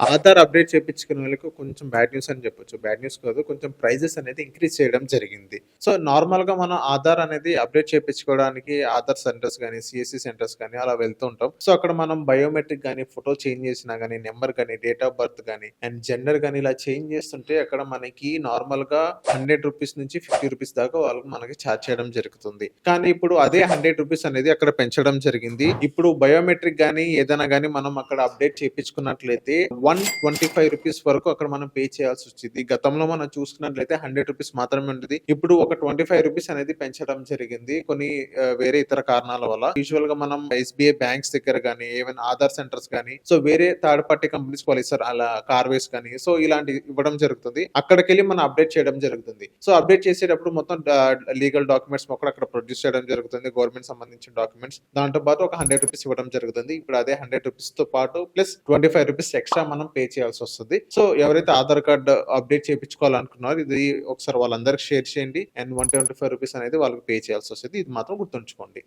Aadhaar update చేపించుకునే వాళ్ళకి కొంచెం bad news అని చెప్పొచ్చు. బ్యాడ్ న్యూస్ కాదు. కొంచెం ప్రైజెస్ అనేది ఇంక్రీజ్ చేయడం జరిగింది. సో, నార్మల్‌గా మనం ఆధార్ అనేది అప్డేట్ చేపించుకోవడానికి ఆధార్ సెంటర్స్ గాని, సీఎస్‌సి సెంటర్స్ గాని అలా వెళ్తూ ఉంటాం. సో, అక్కడ మనం బయోమెట్రిక్ గాని, ఫోటో చేంజ్ చేసినా గాని, నంబర్ గాని, డేట్ ఆఫ్ బర్త్ గాని, అండ్ జెండర్ గాని ఇలా చేంజ్ చేస్తుంటే అక్కడ మనకి నార్మల్‌గా రూ. 100 నుంచి రూ. 50 దాకా వాళ్ళు మనకి చార్జ్ చేయడం జరుగుతుంది. కానీ ఇప్పుడు అదే రూ. 100 అనేది అక్కడ పెంచడం జరిగింది. ఇప్పుడు బయోమెట్రిక్ గాని, ఏదైనా గాని మనం అక్కడ అప్డేట్ చేపించుకున్నట్లయితే రూ. 125 వరకు అక్కడ మనం పే చేయాల్సొచ్చింది. గతంలో మనం చూసుకున్నట్లయితే రూ. 100 మాత్రమే ఉండేది. ఇప్పుడు ఒక రూ. 25 అనేది పెంచడం జరిగింది. కొన్ని వేరే ఇతర కారణాల వల్ల. యూజువల్‌గా మనం ఎస్‌బీఐ బ్యాంక్స్ దగ్గర గాని, ఏవైనా ఆధార్ సెంటర్స్ గాని, సో వేరే థర్డ్ పార్టీ కంపెనీస్ వాళ్ళు ఇస్తారు. అలా కార్వేస్ కానీ, సో ఇలాంటివి ఇవ్వడం జరుగుతుంది. అక్కడికెళ్ళి మనం అప్డేట్ చేయడం జరుగుతుంది. సో అప్డేట్ చేసేటప్పుడు మొత్తం లీగల్ డాక్యుమెంట్స్ మొక్కలు అక్కడ ప్రొడ్యూస్ చేయడం జరుగుతుంది. గవర్నమెంట్ సంబంధించిన డాక్యుమెంట్స్. దాంతో పాటు ఒక రూ. 100 ఇవ్వడం జరుగుతుంది. ఇప్పుడు అదే రూ. 100తో పాటు ప్లస్ రూ. 25 ఎక్స్‌ట్రా మనం పే చేయాల్సొస్తది. సో ఎవరైతే ఆధార్ కార్డ్ అప్డేట్ చేపించుకోవాలనుకున్నారో ఇది ఒకసారి వాళ్ళందరికి షేర్ చేయండి. అండ్ రూ. 125 అనేది వాళ్ళకి పే చేయాల్సొస్తది. ఇది మాత్రం గుర్తుంచుకోండి.